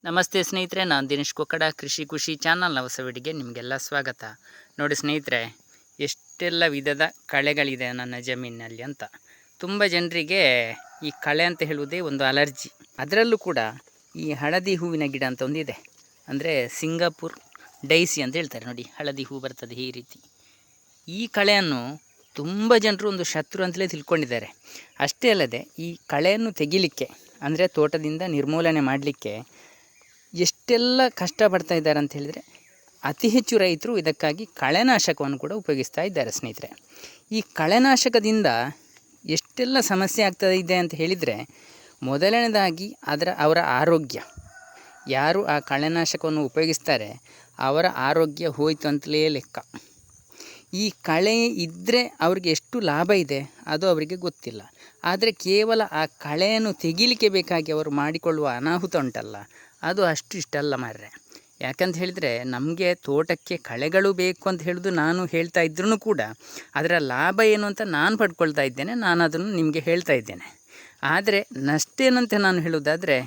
ನಮಸ್ತೆ ಸ್ನೇಹಿತರೆ, ನಾನು ದಿನೇಶ್ ಕೊಕ್ಕಡ. ಕೃಷಿ ಖುಷಿ ಚಾನಲ್ನ ಹೊಸ ವಿಡಿಯೋಗೆ ನಿಮಗೆಲ್ಲ ಸ್ವಾಗತ. ನೋಡಿ ಸ್ನೇಹಿತರೆ, ಎಷ್ಟೆಲ್ಲ ವಿಧದ ಕಳೆಗಳಿದೆ ನನ್ನ ಜಮೀನಿನಲ್ಲಿ ಅಂತ. ತುಂಬ ಜನರಿಗೆ ಈ ಕಳೆ ಅಂತ ಹೇಳುವುದೇ ಒಂದು ಅಲರ್ಜಿ. ಅದರಲ್ಲೂ ಕೂಡ ಈ ಹಳದಿ ಹೂವಿನ ಗಿಡ ಅಂತ ಒಂದಿದೆ, ಅಂದರೆ ಸಿಂಗಾಪುರ್ ಡೈಸಿ ಅಂತ ಹೇಳ್ತಾರೆ. ನೋಡಿ, ಹಳದಿ ಹೂ ಬರ್ತದೆ ಈ ರೀತಿ. ಈ ಕಳೆಯನ್ನು ತುಂಬ ಜನರು ಒಂದು ಶತ್ರು ಅಂತಲೇ ತಿಳ್ಕೊಂಡಿದ್ದಾರೆ. ಅಷ್ಟೇ ಅಲ್ಲದೆ ಈ ಕಳೆಯನ್ನು ತೆಗಿಲಿಕ್ಕೆ, ಅಂದರೆ ತೋಟದಿಂದ ನಿರ್ಮೂಲನೆ ಮಾಡಲಿಕ್ಕೆ ಎಷ್ಟೆಲ್ಲ ಕಷ್ಟಪಡ್ತಾ ಇದ್ದಾರೆ ಅಂತ ಹೇಳಿದರೆ, ಅತಿ ಹೆಚ್ಚು ರೈತರು ಇದಕ್ಕಾಗಿ ಕಳೆನಾಶಕವನ್ನು ಕೂಡ ಉಪಯೋಗಿಸ್ತಾ ಇದ್ದಾರೆ ಸ್ನೇಹಿತರೆ. ಈ ಕಳೆನಾಶಕದಿಂದ ಎಷ್ಟೆಲ್ಲ ಸಮಸ್ಯೆ ಆಗ್ತಾ ಇದೆ ಅಂತ ಹೇಳಿದರೆ, ಮೊದಲನೇದಾಗಿ ಅವರ ಆರೋಗ್ಯ. ಯಾರು ಆ ಕಳೆನಾಶಕವನ್ನು ಉಪಯೋಗಿಸ್ತಾರೆ ಅವರ ಆರೋಗ್ಯ ಹೋಯಿತು ಅಂತಲೇ ಲೆಕ್ಕ. ಈ ಕಳೆ ಇದ್ದರೆ ಅವ್ರಿಗೆ ಎಷ್ಟು ಲಾಭ ಇದೆ ಅದು ಅವರಿಗೆ ಗೊತ್ತಿಲ್ಲ. ಆದರೆ ಕೇವಲ ಆ ಕಳೆಯನ್ನು ತೆಗಿಲಿಕ್ಕೆ ಬೇಕಾಗಿ ಅವರು ಮಾಡಿಕೊಳ್ಳುವ ಅನಾಹುತ ಉಂಟಲ್ಲ, ಅದು ಅಷ್ಟು ಇಷ್ಟಲ್ಲ ಮಾರ್ರೆ. ಯಾಕಂತ ಹೇಳಿದರೆ, ನಮಗೆ ತೋಟಕ್ಕೆ ಕಳೆಗಳು ಬೇಕು ಅಂತ ಹೇಳೋದು ನಾನು ಹೇಳ್ತಾ ಇದ್ರೂ ಕೂಡ ಅದರ ಲಾಭ ಏನು ಅಂತ ನಾನು ಪಡ್ಕೊಳ್ತಾ ಇದ್ದೇನೆ. ನಾನು ಅದನ್ನು ನಿಮಗೆ ಹೇಳ್ತಾ ಇದ್ದೇನೆ. ಆದರೆ ನಷ್ಟೇನಂತ ನಾನು ಹೇಳೋದಾದರೆ,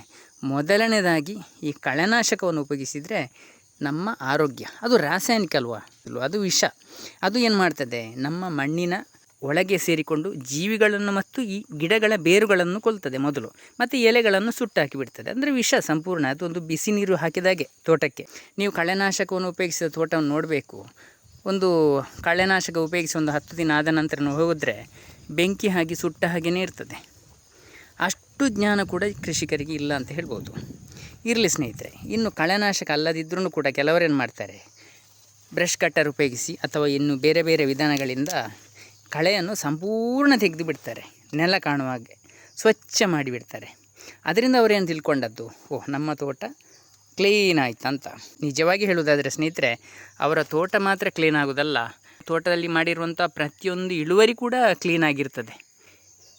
ಮೊದಲನೇದಾಗಿ ಈ ಕಳೆನಾಶಕವನ್ನು ಉಪಯೋಗಿಸಿದರೆ ನಮ್ಮ ಆರೋಗ್ಯ, ಅದು ರಾಸಾಯನಿಕ ಅಲ್ವಾ, ಅದು ವಿಷ. ಅದು ಏನು ಮಾಡ್ತದೆ, ನಮ್ಮ ಮಣ್ಣಿನ ಒಳಗೆ ಸೇರಿಕೊಂಡು ಜೀವಿಗಳನ್ನು ಮತ್ತು ಈ ಗಿಡಗಳ ಬೇರುಗಳನ್ನು ಕೊಲ್ತದೆ ಮೊದಲು, ಮತ್ತು ಎಲೆಗಳನ್ನು ಸುಟ್ಟಾಕಿ ಬಿಡ್ತದೆ. ಅಂದರೆ ವಿಷ ಸಂಪೂರ್ಣ. ಅದೊಂದು ಬಿಸಿ ನೀರು ಹಾಕಿದಾಗೆ ತೋಟಕ್ಕೆ. ನೀವು ಕಳೆನಾಶಕವನ್ನು ಉಪಯೋಗಿಸಿದ ತೋಟವನ್ನು ನೋಡಬೇಕು. ಒಂದು ಕಳೆನಾಶಕ ಉಪಯೋಗಿಸಿ ಒಂದು 10 ದಿನ ಆದ ನಂತರ ಹೋದರೆ ಬೆಂಕಿ ಹಾಗೆ ಸುಟ್ಟ ಹಾಗೆಯೇ ಇರ್ತದೆ. ಅಷ್ಟು ಜ್ಞಾನ ಕೂಡ ಕೃಷಿಕರಿಗೆ ಇಲ್ಲ ಅಂತ ಹೇಳ್ಬೋದು. ಇರಲಿ ಸ್ನೇಹಿತರೆ, ಇನ್ನು ಕಳೆನಾಶಕ ಅಲ್ಲದಿದ್ದರೂ ಕೂಡ ಕೆಲವರೇನು ಮಾಡ್ತಾರೆ, ಬ್ರಷ್ ಕಟ್ಟರ್ ಉಪಯೋಗಿಸಿ ಅಥವಾ ಇನ್ನು ಬೇರೆ ಬೇರೆ ವಿಧಾನಗಳಿಂದ ಕಳೆಯನ್ನು ಸಂಪೂರ್ಣ ತೆಗೆದು ಬಿಡ್ತಾರೆ. ನೆಲ ಕಾಣುವ ಹಾಗೆ ಸ್ವಚ್ಛ ಮಾಡಿಬಿಡ್ತಾರೆ. ಅದರಿಂದ ಅವರೇನು ತಿಳ್ಕೊಂಡದ್ದು, ನಮ್ಮ ತೋಟ ಕ್ಲೀನ್ ಆಯ್ತು ಅಂತ. ನಿಜವಾಗಿ ಹೇಳುವುದಾದರೆ ಸ್ನೇಹಿತರೆ, ಅವರ ತೋಟ ಮಾತ್ರ ಕ್ಲೀನ್ ಆಗೋದಲ್ಲ, ತೋಟದಲ್ಲಿ ಮಾಡಿರುವಂಥ ಪ್ರತಿಯೊಂದು ಇಳುವರಿ ಕೂಡ ಕ್ಲೀನ್ ಆಗಿರ್ತದೆ.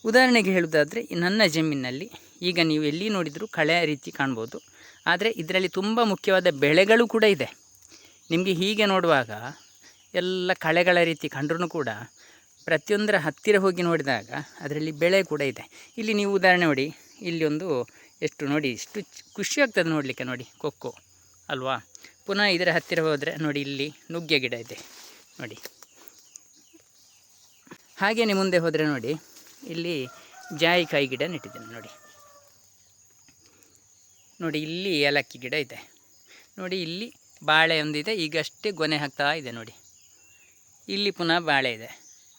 ಉದಾಹರಣೆಗೆ ಹೇಳುವುದಾದರೆ, ನನ್ನ ಜಮೀನಿನಲ್ಲಿ ಈಗ ನೀವು ಎಲ್ಲಿ ನೋಡಿದರೂ ಕಳೆ ರೀತಿ ಕಾಣ್ಬೋದು. ಆದರೆ ಇದರಲ್ಲಿ ತುಂಬ ಮುಖ್ಯವಾದ ಬೆಳೆಗಳು ಕೂಡ ಇದೆ. ನಿಮಗೆ ಹೀಗೆ ನೋಡುವಾಗ ಎಲ್ಲ ಕಳೆಗಳ ರೀತಿ ಕಂಡ್ರೂ ಕೂಡ ಪ್ರತಿಯೊಂದರ ಹತ್ತಿರ ಹೋಗಿ ನೋಡಿದಾಗ ಅದರಲ್ಲಿ ಬೆಳೆ ಕೂಡ ಇದೆ. ಇಲ್ಲಿ ನೀವು ಉದಾಹರಣೆ ನೋಡಿ, ಇಲ್ಲಿ ಒಂದು ಎಷ್ಟು ನೋಡಿ, ಎಷ್ಟು ಖುಷಿ ಆಗ್ತದೆ ನೋಡಲಿಕ್ಕೆ. ನೋಡಿ, ಕೊಕ್ಕೋ ಅಲ್ವಾ. ಪುನಃ ಇದರ ಹತ್ತಿರ ಹೋದರೆ ನೋಡಿ, ಇಲ್ಲಿ ನುಗ್ಗೆ ಗಿಡ ಇದೆ ನೋಡಿ. ಹಾಗೆಯೇ ಮುಂದೆ ಹೋದರೆ ನೋಡಿ, ಇಲ್ಲಿ ಜಾಯಿಕಾಯಿ ಗಿಡ ನೆಟ್ಟಿದ್ದೇನೆ ನೋಡಿ. ನೋಡಿ, ಇಲ್ಲಿ ಏಲಕ್ಕಿ ಗಿಡ ಇದೆ ನೋಡಿ. ಇಲ್ಲಿ ಬಾಳೆ ಒಂದಿದೆ, ಈಗಷ್ಟೇ ಗೊನೆ ಹಾಕ್ತಾ ಇದೆ ನೋಡಿ. ಇಲ್ಲಿ ಪುನಃ ಬಾಳೆ ಇದೆ.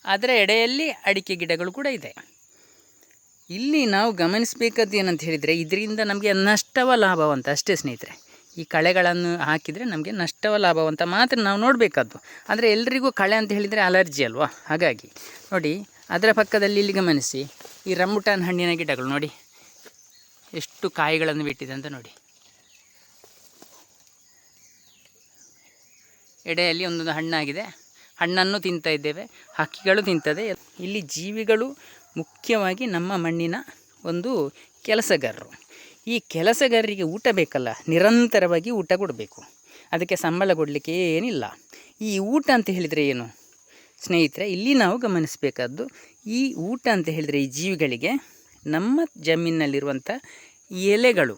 ಅದರ ಎಡೆಯಲ್ಲಿ ಅಡಿಕೆ ಗಿಡಗಳು ಕೂಡ ಇದೆ. ಇಲ್ಲಿ ನಾವು ಗಮನಿಸಬೇಕಾದ್ದು ಏನಂತ ಹೇಳಿದರೆ, ಇದರಿಂದ ನಮಗೆ ನಷ್ಟವ ಲಾಭವಂತ ಅಷ್ಟೇ ಸ್ನೇಹಿತರೆ. ಈ ಕಳೆಗಳನ್ನು ಹಾಕಿದರೆ ನಮಗೆ ನಷ್ಟವ ಲಾಭವಂತ ಮಾತ್ರ ನಾವು ನೋಡಬೇಕಾದ್ದು. ಆದರೆ ಎಲ್ರಿಗೂ ಕಳೆ ಅಂತ ಹೇಳಿದರೆ ಅಲರ್ಜಿ ಅಲ್ವಾ. ಹಾಗಾಗಿ ನೋಡಿ, ಅದರ ಪಕ್ಕದಲ್ಲಿ ಇಲ್ಲಿ ಗಮನಿಸಿ, ಈ ರಂಬುಟಾನ್ ಹಣ್ಣಿನ ಗಿಡಗಳು ನೋಡಿ ಎಷ್ಟು ಕಾಯಿಗಳನ್ನು ಬಿಟ್ಟಿದೆ ಅಂತ ನೋಡಿ. ಎಡೆಯಲ್ಲಿ ಒಂದೊಂದು ಹಣ್ಣಾಗಿದೆ, ಹಣ್ಣನ್ನು ತಿಂತಾ ಇದ್ದೇವೆ, ಹಕ್ಕಿಗಳು ತಿಂತದೆ. ಇಲ್ಲಿ ಜೀವಿಗಳು ಮುಖ್ಯವಾಗಿ ನಮ್ಮ ಮಣ್ಣಿನ ಒಂದು ಕೆಲಸಗಾರರು. ಈ ಕೆಲಸಗಾರರಿಗೆ ಊಟ ಬೇಕಲ್ಲ, ನಿರಂತರವಾಗಿ ಊಟ ಕೊಡಬೇಕು. ಅದಕ್ಕೆ ಸಂಬಳ ಕೊಡಲಿಕ್ಕೆ ಏನಿಲ್ಲ. ಈ ಊಟ ಅಂತ ಹೇಳಿದರೆ ಏನು ಸ್ನೇಹಿತರೆ, ಇಲ್ಲಿ ನಾವು ಗಮನಿಸಬೇಕಾದ್ದು, ಈ ಊಟ ಅಂತ ಹೇಳಿದರೆ ಈ ಜೀವಿಗಳಿಗೆ ನಮ್ಮ ಜಮೀನಿನಲ್ಲಿರುವಂಥ ಎಲೆಗಳು,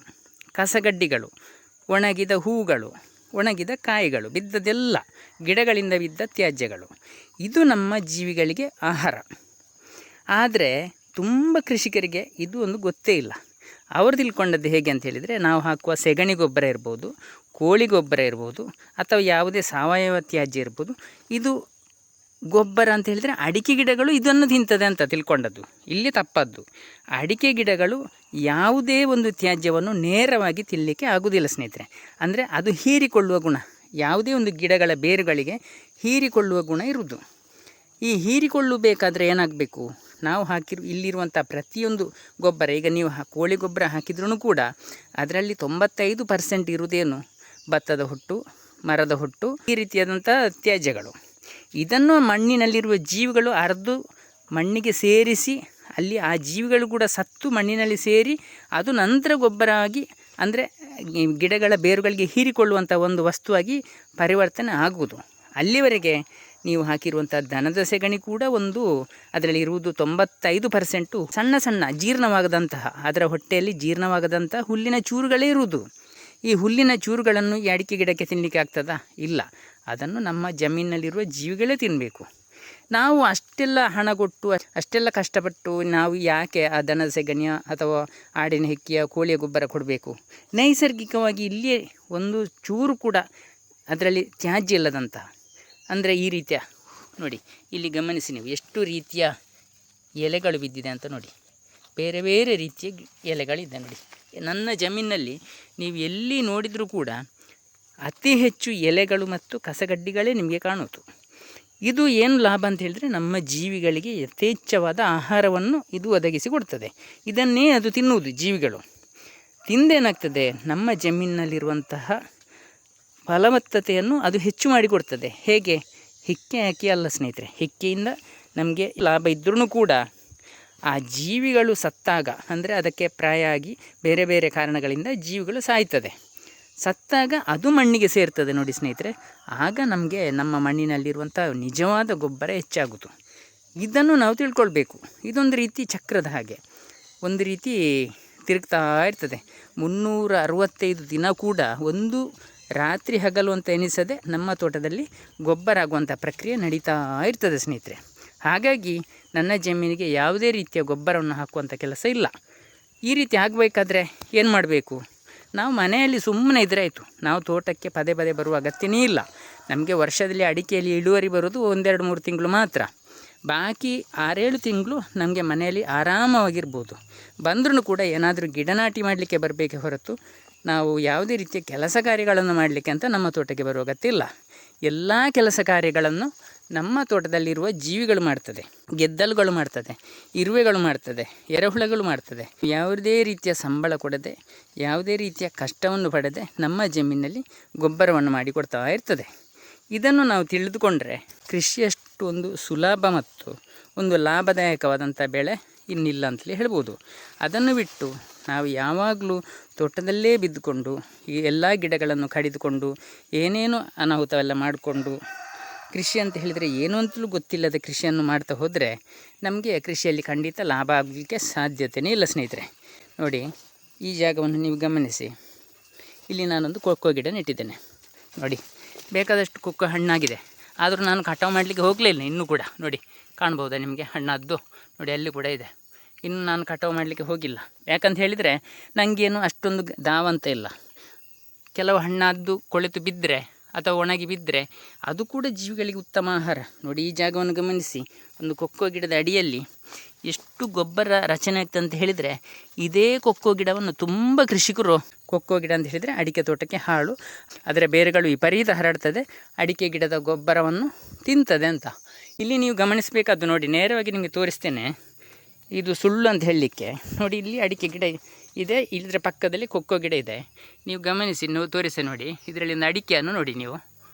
ಕಸಗಡ್ಡಿಗಳು, ಒಣಗಿದ ಹೂಗಳು, ಒಣಗಿದ ಕಾಯಿಗಳು, ಬಿದ್ದದೆಲ್ಲ ಗಿಡಗಳಿಂದ ಬಿದ್ದ ತ್ಯಾಜ್ಯಗಳು, ಇದು ನಮ್ಮ ಜೀವಿಗಳಿಗೆ ಆಹಾರ. ಆದರೆ ತುಂಬ ಕೃಷಿಕರಿಗೆ ಇದು ಒಂದು ಗೊತ್ತೇ ಇಲ್ಲ. ಅವರು ತಿಳ್ಕೊಂಡದ್ದು ಹೇಗೆ ಅಂತ ಹೇಳಿದರೆ, ನಾವು ಹಾಕುವ ಸೆಗಣಿ ಗೊಬ್ಬರ ಇರ್ಬೋದು, ಕೋಳಿ ಗೊಬ್ಬರ ಇರ್ಬೋದು, ಅಥವಾ ಯಾವುದೇ ಸಾವಯವ ತ್ಯಾಜ್ಯ ಇರ್ಬೋದು, ಇದು ಗೊಬ್ಬರ ಅಂತ ಹೇಳಿದರೆ ಅಡಿಕೆ ಗಿಡಗಳು ಇದನ್ನು ತಿಂತದೆ ಅಂತ ತಿಳ್ಕೊಂಡದ್ದು. ಇಲ್ಲಿ ತಪ್ಪದ್ದು. ಅಡಿಕೆ ಗಿಡಗಳು ಯಾವುದೇ ಒಂದು ತ್ಯಾಜ್ಯವನ್ನು ನೇರವಾಗಿ ತಿನ್ನಲಿಕ್ಕೆ ಆಗುವುದಿಲ್ಲ ಸ್ನೇಹಿತರೆ. ಅಂದರೆ ಅದು ಹೀರಿಕೊಳ್ಳುವ ಗುಣ, ಯಾವುದೇ ಒಂದು ಗಿಡಗಳ ಬೇರುಗಳಿಗೆ ಹೀರಿಕೊಳ್ಳುವ ಗುಣ ಇರುವುದು. ಈ ಹೀರಿಕೊಳ್ಳಬೇಕಾದ್ರೆ ಏನಾಗಬೇಕು, ನಾವು ಇಲ್ಲಿರುವಂಥ ಪ್ರತಿಯೊಂದು ಗೊಬ್ಬರ, ಈಗ ನೀವು ಕೋಳಿ ಗೊಬ್ಬರ ಹಾಕಿದ್ರೂ ಕೂಡ ಅದರಲ್ಲಿ 95% ಇರುವುದೇನು, ಭತ್ತದ ಹೊಟ್ಟು, ಮರದ ಹೊಟ್ಟು, ಈ ರೀತಿಯಾದಂಥ ತ್ಯಾಜ್ಯಗಳು. ಇದನ್ನು ಮಣ್ಣಿನಲ್ಲಿರುವ ಜೀವಿಗಳು ಅರ್ದು ಮಣ್ಣಿಗೆ ಸೇರಿಸಿ, ಅಲ್ಲಿ ಆ ಜೀವಿಗಳು ಕೂಡ ಸತ್ತು ಮಣ್ಣಿನಲ್ಲಿ ಸೇರಿ ಅದು ನಂತರ ಗೊಬ್ಬರ ಆಗಿ, ಅಂದರೆ ಗಿಡಗಳ ಬೇರುಗಳಿಗೆ ಹೀರಿಕೊಳ್ಳುವಂಥ ಒಂದು ವಸ್ತುವಾಗಿ ಪರಿವರ್ತನೆ ಆಗುವುದು. ಅಲ್ಲಿವರೆಗೆ ನೀವು ಹಾಕಿರುವಂಥ ದನದ ಸೆಗಣಿ ಕೂಡ ಒಂದು, ಅದರಲ್ಲಿ ಇರುವುದು 95% ಸಣ್ಣ ಸಣ್ಣ ಜೀರ್ಣವಾಗದಂತಹ, ಅದರ ಹೊಟ್ಟೆಯಲ್ಲಿ ಜೀರ್ಣವಾಗದಂತಹ ಹುಲ್ಲಿನ ಚೂರುಗಳೇ ಇರುವುದು. ಈ ಹುಲ್ಲಿನ ಚೂರುಗಳನ್ನು ಈ ಅಡಿಕೆ ಗಿಡಕ್ಕೆ ತಿನ್ನಲಿಕ್ಕೆ ಆಗ್ತದಾ? ಇಲ್ಲ. ಅದನ್ನು ನಮ್ಮ ಜಮೀನಲ್ಲಿರುವ ಜೀವಿಗಳೇ ತಿನ್ನಬೇಕು. ನಾವು ಅಷ್ಟೆಲ್ಲ ಹಣ ಕೊಟ್ಟು ಅಷ್ಟೆಲ್ಲ ಕಷ್ಟಪಟ್ಟು ನಾವು ಯಾಕೆ ಆ ದನದ ಸೆಗಣಿಯ ಅಥವಾ ಆಡಿನ ಹೆಕ್ಕಿಯ ಕೋಳಿಯ ಗೊಬ್ಬರ ಕೊಡಬೇಕು? ನೈಸರ್ಗಿಕವಾಗಿ ಇಲ್ಲಿಯೇ ಒಂದು ಚೂರು ಕೂಡ ಅದರಲ್ಲಿ ತ್ಯಾಜ್ಯ ಇಲ್ಲದಂತಹ, ಅಂದರೆ ಈ ರೀತಿಯ ನೋಡಿ, ಇಲ್ಲಿ ಗಮನಿಸಿ ನೀವು ಎಷ್ಟು ರೀತಿಯ ಎಲೆಗಳು ಬಿದ್ದಿದೆ ಅಂತ ನೋಡಿ. ಬೇರೆ ಬೇರೆ ರೀತಿಯ ಎಲೆಗಳಿದೆ ನೋಡಿ. ನನ್ನ ಜಮೀನಲ್ಲಿ ನೀವು ಎಲ್ಲಿ ನೋಡಿದರೂ ಕೂಡ ಅತಿ ಹೆಚ್ಚು ಎಲೆಗಳು ಮತ್ತು ಕಸಗಡ್ಡಿಗಳೇ ನಿಮಗೆ ಕಾಣುವುದು. ಇದು ಏನು ಲಾಭ ಅಂತ ಹೇಳಿದರೆ, ನಮ್ಮ ಜೀವಿಗಳಿಗೆ ಯಥೇಚ್ಛವಾದ ಆಹಾರವನ್ನು ಇದು ಒದಗಿಸಿ ಕೊಡ್ತದೆ. ಇದನ್ನೇ ಅದು ತಿನ್ನುವುದು ಜೀವಿಗಳು. ತಿಂದೇನಾಗ್ತದೆ, ನಮ್ಮ ಜಮೀನಿನಲ್ಲಿರುವಂತಹ ಫಲವತ್ತತೆಯನ್ನು ಅದು ಹೆಚ್ಚು ಮಾಡಿಕೊಡ್ತದೆ. ಹೇಗೆ? ಹಿಕ್ಕೆ ಹಾಕಿ ಅಲ್ಲ ಸ್ನೇಹಿತರೆ. ಹಿಕ್ಕೆಯಿಂದ ನಮಗೆ ಲಾಭ ಇದ್ರೂ ಕೂಡ ಆ ಜೀವಿಗಳು ಸತ್ತಾಗ, ಅಂದರೆ ಅದಕ್ಕೆ ಪ್ರಾಯ ಆಗಿ ಬೇರೆ ಬೇರೆ ಕಾರಣಗಳಿಂದ ಜೀವಿಗಳು ಸಾಯ್ತದೆ. ಸತ್ತಾಗ ಅದು ಮಣ್ಣಿಗೆ ಸೇರ್ತದೆ ನೋಡಿ ಸ್ನೇಹಿತರೆ. ಆಗ ನಮಗೆ ನಮ್ಮ ಮಣ್ಣಿನಲ್ಲಿರುವಂಥ ನಿಜವಾದ ಗೊಬ್ಬರ ಹೆಚ್ಚಾಗುವುದು. ಇದನ್ನು ನಾವು ತಿಳ್ಕೊಳ್ಬೇಕು. ಇದೊಂದು ರೀತಿ ಚಕ್ರದ ಹಾಗೆ ಒಂದು ರೀತಿ ತಿರುಗ್ತಾ ಇರ್ತದೆ. 365 ದಿನ ಕೂಡ ಒಂದು ರಾತ್ರಿ ಹಗಲು ಅಂತ ಎನಿಸದೆ ನಮ್ಮ ತೋಟದಲ್ಲಿ ಗೊಬ್ಬರ ಆಗುವಂಥ ಪ್ರಕ್ರಿಯೆ ನಡೀತಾ ಇರ್ತದೆ ಸ್ನೇಹಿತರೆ. ಹಾಗಾಗಿ ನನ್ನ ಜಮೀನಿಗೆ ಯಾವುದೇ ರೀತಿಯ ಗೊಬ್ಬರವನ್ನು ಹಾಕುವಂಥ ಕೆಲಸ ಇಲ್ಲ. ಈ ರೀತಿ ಆಗಬೇಕಾದ್ರೆ ಏನು ಮಾಡಬೇಕು? ನಾವು ಮನೆಯಲ್ಲಿ ಸುಮ್ಮನೆ ಇದ್ದರೆ ಆಯಿತು. ನಾವು ತೋಟಕ್ಕೆ ಪದೇ ಪದೇ ಬರುವ ಅಗತ್ಯನೇ ಇಲ್ಲ. ನಮಗೆ ವರ್ಷದಲ್ಲಿ ಅಡಿಕೆಯಲ್ಲಿ ಇಳುವರಿ ಬರೋದು 1-2-3 ತಿಂಗಳು ಮಾತ್ರ. ಬಾಕಿ 6-7 ತಿಂಗಳು ನಮಗೆ ಮನೆಯಲ್ಲಿ ಆರಾಮವಾಗಿರ್ಬೋದು. ಬಂದ್ರೂ ಕೂಡ ಏನಾದರೂ ಗಿಡ ನಾಟಿ ಮಾಡಲಿಕ್ಕೆ ಬರಬೇಕೆ ಹೊರತು ನಾವು ಯಾವುದೇ ರೀತಿಯ ಕೆಲಸ ಕಾರ್ಯಗಳನ್ನು ಮಾಡಲಿಕ್ಕೆ ಅಂತ ನಮ್ಮ ತೋಟಕ್ಕೆ ಬರುವ ಅಗತ್ಯ ಇಲ್ಲ. ಎಲ್ಲ ಕೆಲಸ ಕಾರ್ಯಗಳನ್ನು ನಮ್ಮ ತೋಟದಲ್ಲಿರುವ ಜೀವಿಗಳು ಮಾಡ್ತದೆ. ಗೆದ್ದಲುಗಳು ಮಾಡ್ತದೆ, ಇರುವೆಗಳು ಮಾಡ್ತದೆ, ಎರೆಹುಳುಗಳು ಮಾಡ್ತದೆ. ಯಾವುದೇ ರೀತಿಯ ಸಂಬಳ ಕೊಡದೆ, ಯಾವುದೇ ರೀತಿಯ ಕಷ್ಟವನ್ನು ಪಡೆದೆ ನಮ್ಮ ಜಮೀನಿನಲ್ಲಿ ಗೊಬ್ಬರವನ್ನು ಮಾಡಿಕೊಡ್ತಾ ಇರ್ತದೆ. ಇದನ್ನು ನಾವು ತಿಳಿದುಕೊಂಡ್ರೆ ಕೃಷಿಯಷ್ಟು ಒಂದು ಸುಲಭ ಮತ್ತು ಒಂದು ಲಾಭದಾಯಕವಾದಂಥ ಬೆಳೆ ಇನ್ನಿಲ್ಲ ಅಂತಲೇ ಹೇಳ್ಬೋದು. ಅದನ್ನು ಬಿಟ್ಟು ನಾವು ಯಾವಾಗಲೂ ತೋಟದಲ್ಲೇ ಬಿದ್ದುಕೊಂಡು ಈ ಎಲ್ಲ ಗಿಡಗಳನ್ನು ಕಡಿದುಕೊಂಡು ಏನೇನು ಅನಾಹುತವೆಲ್ಲ ಮಾಡಿಕೊಂಡು ಕೃಷಿ ಅಂತ ಹೇಳಿದರೆ ಏನು ಅಂತಲೂ ಗೊತ್ತಿಲ್ಲದೆ ಕೃಷಿಯನ್ನು ಮಾಡ್ತಾ ಹೋದರೆ ನಮಗೆ ಕೃಷಿಯಲ್ಲಿ ಖಂಡಿತ ಲಾಭ ಆಗಲಿಕ್ಕೆ ಸಾಧ್ಯತೆಯೇ ಇಲ್ಲ ಸ್ನೇಹಿತರೆ. ನೋಡಿ, ಈ ಜಾಗವನ್ನು ನೀವು ಗಮನಿಸಿ. ಇಲ್ಲಿ ನಾನೊಂದು ಕೊಕ್ಕೋ ಗಿಡ ನೆಟ್ಟಿದ್ದೇನೆ ನೋಡಿ. ಬೇಕಾದಷ್ಟು ಕೊಕ್ಕೋ ಹಣ್ಣಾಗಿದೆ. ಆದರೂ ನಾನು ಕಟಾವು ಮಾಡಲಿಕ್ಕೆ ಹೋಗಲೇ ಇಲ್ಲ ಇನ್ನೂ ಕೂಡ. ನೋಡಿ, ಕಾಣ್ಬೋದಾ ನಿಮಗೆ ಹಣ್ಣಾದ್ದು? ನೋಡಿ, ಅಲ್ಲಿ ಕೂಡ ಇದೆ. ಇನ್ನು ನಾನು ಕಟಾವು ಮಾಡಲಿಕ್ಕೆ ಹೋಗಿಲ್ಲ. ಯಾಕಂತ ಹೇಳಿದರೆ ನನಗೇನು ಅಷ್ಟೊಂದು ದಾವಂತ ಇಲ್ಲ. ಕೆಲವು ಹಣ್ಣಾದ್ದು ಕೊಳೆತು ಬಿದ್ದರೆ ಅಥವಾ ಒಣಗಿ ಬಿದ್ದರೆ ಅದು ಕೂಡ ಜೀವಿಗಳಿಗೆ ಉತ್ತಮ ಆಹಾರ. ನೋಡಿ, ಈ ಜಾಗವನ್ನು ಗಮನಿಸಿ. ಒಂದು ಕೊಕ್ಕೋ ಗಿಡದ ಅಡಿಯಲ್ಲಿ ಎಷ್ಟು ಗೊಬ್ಬರ ರಚನೆ ಆಗ್ತದೆ ಅಂತ ಹೇಳಿದರೆ, ಇದೇ ಕೊಕ್ಕೋ ಗಿಡವನ್ನು ತುಂಬ ಕೃಷಿಕರು, ಕೊಕ್ಕೋ ಗಿಡ ಅಂತ ಹೇಳಿದರೆ ಅಡಿಕೆ ತೋಟಕ್ಕೆ ಹಾಳು, ಅದರ ಬೇರುಗಳು ವಿಪರೀತ ಹರಡ್ತದೆ, ಅಡಿಕೆ ಗಿಡದ ಗೊಬ್ಬರವನ್ನು ತಿಂತದೆ ಅಂತ. ಇಲ್ಲಿ ನೀವು ಗಮನಿಸಬೇಕಾದ್ದು ನೋಡಿ, ನೇರವಾಗಿ ನಿಮಗೆ ತೋರಿಸ್ತೇನೆ. ಇದು ಸುಳ್ಳು ಅಂತ ಹೇಳಲಿಕ್ಕೆ. ನೋಡಿ, ಇಲ್ಲಿ ಅಡಿಕೆ ಗಿಡ ಇದೆ, ಇದರ ಪಕ್ಕದಲ್ಲಿ ಕೊಕ್ಕೋ ಗಿಡ ಇದೆ. ನೀವು ಗಮನಿಸಿ, ನೀವು ತೋರಿಸಿ ನೋಡಿ. ಇದರಲ್ಲಿ ಒಂದು ಅಡಿಕೆಯನ್ನು ನೋಡಿ ನೀವು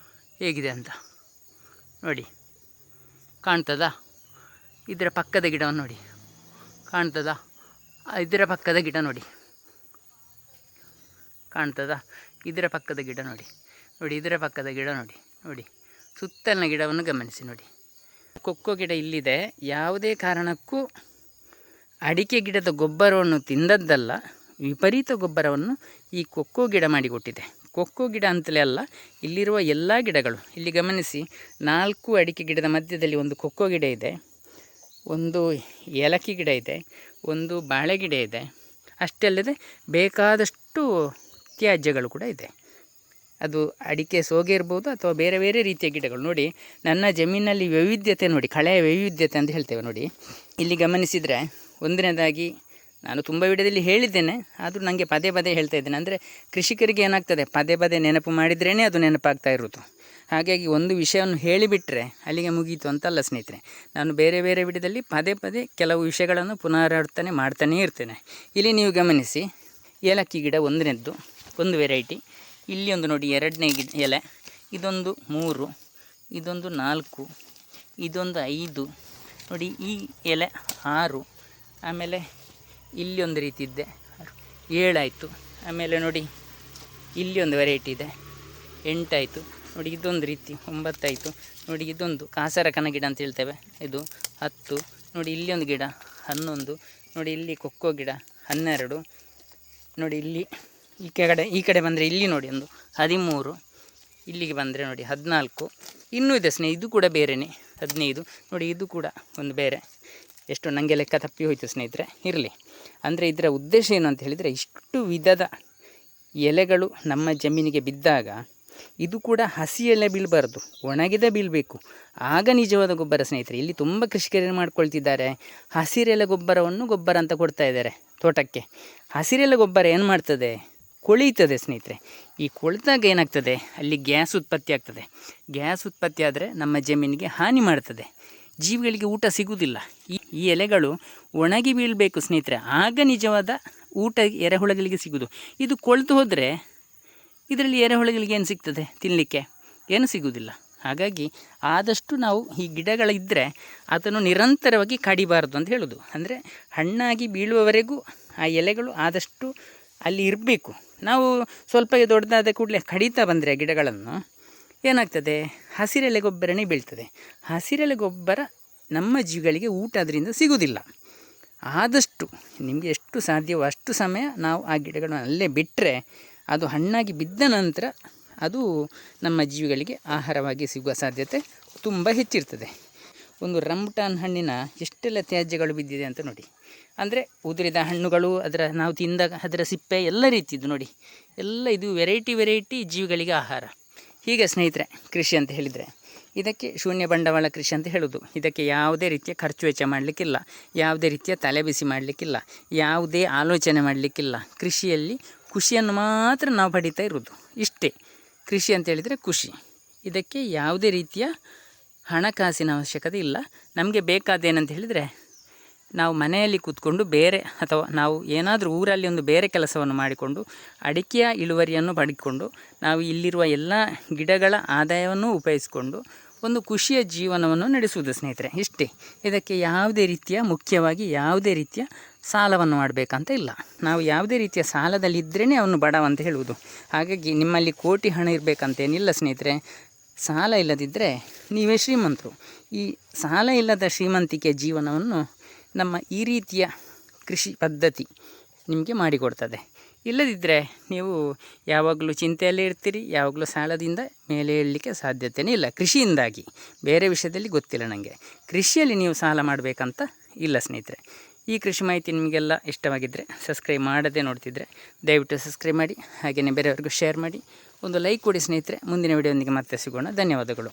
ಹೇಗಿದೆ ಅಂತ ನೋಡಿ, ಕಾಣ್ತದಾ? ಇದರ ಪಕ್ಕದ ಗಿಡವನ್ನು ನೋಡಿ, ಕಾಣ್ತದಾ? ಇದರ ಪಕ್ಕದ ಗಿಡ ನೋಡಿ, ಕಾಣ್ತದಾ? ಇದರ ಪಕ್ಕದ ಗಿಡ ನೋಡಿ, ನೋಡಿ ಇದರ ಪಕ್ಕದ ಗಿಡ ನೋಡಿ, ನೋಡಿ ಸುತ್ತಲಿನ ಗಿಡವನ್ನು ಗಮನಿಸಿ ನೋಡಿ. ಕೊಕ್ಕೋ ಗಿಡ ಇಲ್ಲಿದೆ. ಯಾವುದೇ ಕಾರಣಕ್ಕೂ ಅಡಿಕೆ ಗಿಡದ ಗೊಬ್ಬರವನ್ನು ತಿಂದದ್ದಲ್ಲ, ವಿಪರೀತ ಗೊಬ್ಬರವನ್ನು ಈ ಕೊಕ್ಕೋ ಗಿಡ ಮಾಡಿಕೊಟ್ಟಿದೆ. ಕೊಕ್ಕೋ ಗಿಡ ಅಂತಲೇ ಅಲ್ಲ, ಇಲ್ಲಿರುವ ಎಲ್ಲ ಗಿಡಗಳು. ಇಲ್ಲಿ ಗಮನಿಸಿ, 4 ಅಡಿಕೆ ಗಿಡದ ಮಧ್ಯದಲ್ಲಿ ಒಂದು ಕೊಕ್ಕೋ ಗಿಡ ಇದೆ, ಒಂದು ಏಲಕ್ಕಿ ಗಿಡ ಇದೆ, ಒಂದು ಬಾಳೆ ಗಿಡ ಇದೆ. ಅಷ್ಟೇ ಅಲ್ಲದೆ ಬೇಕಾದಷ್ಟು ತ್ಯಾಜ್ಯಗಳು ಕೂಡ ಇದೆ. ಅದು ಅಡಿಕೆ ಸೋಗೆ ಇರ್ಬೋದು ಅಥವಾ ಬೇರೆ ಬೇರೆ ರೀತಿಯ ಗಿಡಗಳು. ನೋಡಿ, ನನ್ನ ಜಮೀನಲ್ಲಿ ವೈವಿಧ್ಯತೆ ನೋಡಿ, ಕಳೆಯ ವೈವಿಧ್ಯತೆ ಅಂತ ಹೇಳ್ತೇವೆ ನೋಡಿ. ಇಲ್ಲಿ ಗಮನಿಸಿದರೆ, ಒಂದನೇದಾಗಿ ನಾನು ತುಂಬ ವಿಡಿಯೋದಲ್ಲಿ ಹೇಳಿದ್ದೇನೆ, ಆದರೂ ನನಗೆ ಪದೇ ಪದೇ ಹೇಳ್ತಾ ಇದ್ದೇನೆ. ಅಂದರೆ ಕೃಷಿಕರಿಗೆ ಏನಾಗ್ತದೆ, ಪದೇ ಪದೇ ನೆನಪು ಮಾಡಿದ್ರೇ ಅದು ನೆನಪಾಗ್ತಾ ಇರೋದು. ಹಾಗಾಗಿ ಒಂದು ವಿಷಯವನ್ನು ಹೇಳಿಬಿಟ್ರೆ ಅಲ್ಲಿಗೆ ಮುಗೀತು ಅಂತಲ್ಲ ಸ್ನೇಹಿತರೆ. ನಾನು ಬೇರೆ ಬೇರೆ ವಿಡಿಯೋದಲ್ಲಿ ಪದೇ ಪದೇ ಕೆಲವು ವಿಷಯಗಳನ್ನು ಪುನರಾವರ್ತನೆ ಮಾಡ್ತಾನೇ ಇರ್ತೇನೆ. ಇಲ್ಲಿ ನೀವು ಗಮನಿಸಿ, ಏಲಕ್ಕಿ ಗಿಡ ಒಂದನೇದ್ದು, ಒಂದು ವೆರೈಟಿ. ಇಲ್ಲಿ ಒಂದು ನೋಡಿ, 2ನೇ ಎಲೆ. ಇದೊಂದು 3, ಇದೊಂದು 4, ಇದೊಂದು 5. ನೋಡಿ, ಈ ಎಲೆ 6. ಆಮೇಲೆ ಇಲ್ಲಿ ಒಂದು ರೀತಿ ಇದ್ದೆ 7 ಆಯಿತು. ಆಮೇಲೆ ನೋಡಿ, ಇಲ್ಲಿ ಒಂದು ವೆರೈಟಿ ಇದೆ 8 ಆಯಿತು. ನೋಡಿ, ಇದೊಂದು ರೀತಿ 9 ಆಯಿತು. ನೋಡಿ, ಇದೊಂದು ಕಾಸರಕನ ಗಿಡ ಅಂತ ಹೇಳ್ತೇವೆ, ಇದು 10. ನೋಡಿ, ಇಲ್ಲಿ ಒಂದು ಗಿಡ 11. ನೋಡಿ, ಇಲ್ಲಿ ಕೊಕ್ಕೋ ಗಿಡ 12. ನೋಡಿ, ಇಲ್ಲಿ ಈ ಕಡೆ ಬಂದರೆ ಇಲ್ಲಿ ನೋಡಿ ಒಂದು 13, ಇಲ್ಲಿಗೆ ಬಂದರೆ ನೋಡಿ 14, ಇನ್ನೂ ಇದೆ ಸ್ನೇಹಿತರೆ. ಇದು ಕೂಡ ಬೇರೆಯೇ 15 ನೋಡಿ. ಇದು ಕೂಡ ಒಂದು ಬೇರೆ. ಎಷ್ಟು ನನಗೆ ಲೆಕ್ಕ ತಪ್ಪಿ ಹೋಯಿತು ಸ್ನೇಹಿತರೆ, ಇರಲಿ. ಅಂದರೆ ಇದರ ಉದ್ದೇಶ ಏನು ಅಂತ ಹೇಳಿದರೆ, ಇಷ್ಟು ವಿಧದ ಎಲೆಗಳು ನಮ್ಮ ಜಮೀನಿಗೆ ಬಿದ್ದಾಗ ಇದು ಕೂಡ ಹಸಿ ಎಲೆ ಬೀಳಬಾರ್ದು, ಒಣಗಿದ ಬೀಳಬೇಕು. ಆಗ ನಿಜವಾದ ಗೊಬ್ಬರ ಸ್ನೇಹಿತರೆ. ಇಲ್ಲಿ ತುಂಬ ಕೃಷಿಕರು ಮಾಡ್ಕೊಳ್ತಿದ್ದಾರೆ, ಹಸಿರೆಲೆ ಗೊಬ್ಬರ ಅಂತ ಕೊಡ್ತಾ ಇದ್ದಾರೆ ತೋಟಕ್ಕೆ. ಹಸಿರೆಲೆ ಗೊಬ್ಬರ ಏನು ಮಾಡ್ತದೆ, ಕೊಳೀತದೆ ಸ್ನೇಹಿತರೆ. ಈ ಕೊಳೆದಾಗ ಏನಾಗ್ತದೆ, ಅಲ್ಲಿ ಗ್ಯಾಸ್ ಉತ್ಪತ್ತಿ ಆಗ್ತದೆ. ಗ್ಯಾಸ್ ಉತ್ಪತ್ತಿ ಆದರೆ ನಮ್ಮ ಜಮೀನಿಗೆ ಹಾನಿ ಮಾಡ್ತದೆ, ಜೀವಿಗಳಿಗೆ ಊಟ ಸಿಗುವುದಿಲ್ಲ. ಈ ಎಲೆಗಳು ಒಣಗಿ ಬೀಳಬೇಕು ಸ್ನೇಹಿತರೆ, ಆಗ ನಿಜವಾದ ಊಟ ಎರೆಹುಳಗಳಿಗೆ ಸಿಗೋದು. ಇದು ಕೊಳೆತು ಹೋದರೆ ಇದರಲ್ಲಿ ಎರೆಹುಳಗಳಿಗೆ ಏನು ಸಿಗ್ತದೆ ತಿನ್ನಲಿಕ್ಕೆ? ಏನು ಸಿಗುವುದಿಲ್ಲ. ಹಾಗಾಗಿ ಆದಷ್ಟು ನಾವು ಈ ಗಿಡಗಳಿದ್ದರೆ ಅದನ್ನು ನಿರಂತರವಾಗಿ ಕಡಿಬಾರ್ದು ಅಂತ ಹೇಳೋದು. ಅಂದರೆ ಹಣ್ಣಾಗಿ ಬೀಳುವವರೆಗೂ ಆ ಎಲೆಗಳು ಆದಷ್ಟು ಅಲ್ಲಿ ಇರಬೇಕು. ನಾವು ಸ್ವಲ್ಪ ದೊಡ್ಡದಾದ ಕೂಡಲೇ ಕಡಿತಾ ಬಂದರೆ ಗಿಡಗಳನ್ನು ಏನಾಗ್ತದೆ, ಹಸಿರೆಲೆ ಗೊಬ್ಬರನೇ ಬೀಳ್ತದೆ. ಹಸಿರೆಲೆ ಗೊಬ್ಬರ ನಮ್ಮ ಜೀವಿಗಳಿಗೆ ಊಟ ಅದರಿಂದ ಸಿಗುವುದಿಲ್ಲ. ಆದಷ್ಟು ನಿಮಗೆ ಎಷ್ಟು ಸಾಧ್ಯವೋ ಅಷ್ಟು ಸಮಯ ನಾವು ಆ ಗಿಡಗಳನ್ನು ಅಲ್ಲೇ ಬಿಟ್ಟರೆ ಅದು ಹಣ್ಣಾಗಿ ಬಿದ್ದ ನಂತರ ಅದು ನಮ್ಮ ಜೀವಿಗಳಿಗೆ ಆಹಾರವಾಗಿ ಸಿಗುವ ಸಾಧ್ಯತೆ ತುಂಬ ಹೆಚ್ಚಿರ್ತದೆ. ಒಂದು ರಂಬುಟಾನ್ ಹಣ್ಣಿನ ಎಷ್ಟೆಲ್ಲ ತ್ಯಾಜ್ಯಗಳು ಬಿದ್ದಿದೆ ಅಂತ ನೋಡಿ. ಅಂದರೆ ಉದುರಿದ ಹಣ್ಣುಗಳು, ನಾವು ತಿಂದಾಗ ಅದರ ಸಿಪ್ಪೆ ಎಲ್ಲ ರೀತಿದ್ದು ನೋಡಿ, ಎಲ್ಲ ಇದು ವೆರೈಟಿ ಜೀವಿಗಳಿಗೆ ಆಹಾರ. ಹೀಗೆ ಸ್ನೇಹಿತರೆ, ಕೃಷಿ ಅಂತ ಹೇಳಿದರೆ ಇದಕ್ಕೆ ಶೂನ್ಯ ಬಂಡವಾಳ ಕೃಷಿ ಅಂತ ಹೇಳೋದು. ಇದಕ್ಕೆ ಯಾವುದೇ ರೀತಿಯ ಖರ್ಚು ವೆಚ್ಚ ಮಾಡಲಿಕ್ಕಿಲ್ಲ, ಯಾವುದೇ ರೀತಿಯ ತಲೆಬಿಸಿ ಮಾಡಲಿಕ್ಕಿಲ್ಲ, ಯಾವುದೇ ಆಲೋಚನೆ ಮಾಡಲಿಕ್ಕಿಲ್ಲ. ಕೃಷಿಯಲ್ಲಿ ಖುಷಿಯನ್ನು ಮಾತ್ರ ನಾವು ಪಡೀತಾ ಇರೋದು, ಇಷ್ಟೇ. ಕೃಷಿ ಅಂತ ಹೇಳಿದರೆ ಖುಷಿ. ಇದಕ್ಕೆ ಯಾವುದೇ ರೀತಿಯ ಹಣಕಾಸಿನ ಅವಶ್ಯಕತೆ ಇಲ್ಲ. ನಮಗೆ ಬೇಕಾದೇನಂತ ಹೇಳಿದರೆ, ನಾವು ಮನೆಯಲ್ಲಿ ಕೂತ್ಕೊಂಡು ಬೇರೆ ಅಥವಾ ನಾವು ಏನಾದರೂ ಊರಲ್ಲಿ ಒಂದು ಬೇರೆ ಕೆಲಸವನ್ನು ಮಾಡಿಕೊಂಡು ಅಡಿಕೆಯ ಇಳುವರಿಯನ್ನು ಪಡೆದುಕೊಂಡು ನಾವು ಇಲ್ಲಿರುವ ಎಲ್ಲ ಗಿಡಗಳ ಆದಾಯವನ್ನು ಉಪಯೋಗಿಸಿಕೊಂಡು ಒಂದು ಖುಷಿಯ ಜೀವನವನ್ನು ನಡೆಸುವುದು ಸ್ನೇಹಿತರೆ, ಇಷ್ಟೇ. ಇದಕ್ಕೆ ಯಾವುದೇ ರೀತಿಯ ಮುಖ್ಯವಾಗಿ ಯಾವುದೇ ರೀತಿಯ ಸಾಲವನ್ನು ಮಾಡಬೇಕಂತ ಇಲ್ಲ. ನಾವು ಯಾವುದೇ ರೀತಿಯ ಸಾಲದಲ್ಲಿದ್ದರೇ ಅವನು ಬಡವ ಅಂತ ಹೇಳುವುದು. ಹಾಗಾಗಿ ನಿಮ್ಮಲ್ಲಿ ಕೋಟಿ ಹಣ ಇರಬೇಕಂತೇನಿಲ್ಲ ಸ್ನೇಹಿತರೆ. ಸಾಲ ಇಲ್ಲದಿದ್ದರೆ ನೀವೇ ಶ್ರೀಮಂತರು. ಈ ಸಾಲ ಇಲ್ಲದ ಶ್ರೀಮಂತಿಕೆಯ ಜೀವನವನ್ನು ನಮ್ಮ ಈ ರೀತಿಯ ಕೃಷಿ ಪದ್ಧತಿ ನಿಮಗೆ ಮಾಡಿಕೊಡ್ತದೆ. ಇಲ್ಲದಿದ್ದರೆ ನೀವು ಯಾವಾಗಲೂ ಚಿಂತೆಯಲ್ಲೇ ಇರ್ತೀರಿ, ಯಾವಾಗಲೂ ಸಾಲದಿಂದ ಮೇಲೆ ಏಳಲಿಕ್ಕೆ ಸಾಧ್ಯತೆಯೇ ಇಲ್ಲ ಕೃಷಿಯಿಂದಾಗಿ. ಬೇರೆ ವಿಷಯದಲ್ಲಿ ಗೊತ್ತಿಲ್ಲ ನನಗೆ. ಕೃಷಿಯಲ್ಲಿ ನೀವು ಸಾಲ ಮಾಡಬೇಕಂತ ಇಲ್ಲ ಸ್ನೇಹಿತರೆ. ಈ ಕೃಷಿ ಮಾಹಿತಿ ನಿಮಗೆಲ್ಲ ಇಷ್ಟವಾಗಿದ್ದರೆ, ಸಬ್ಸ್ಕ್ರೈಬ್ ಮಾಡದೆ ನೋಡ್ತಿದ್ದರೆ ದಯವಿಟ್ಟು ಸಬ್ಸ್ಕ್ರೈಬ್ ಮಾಡಿ, ಹಾಗೆಯೇ ಬೇರೆಯವ್ರಿಗೂ ಶೇರ್ ಮಾಡಿ, ಒಂದು ಲೈಕ್ ಕೊಡಿ ಸ್ನೇಹಿತರೆ. ಮುಂದಿನ ವಿಡಿಯೋದೊಂದಿಗೆ ಮತ್ತೆ ಸಿಗೋಣ. ಧನ್ಯವಾದಗಳು.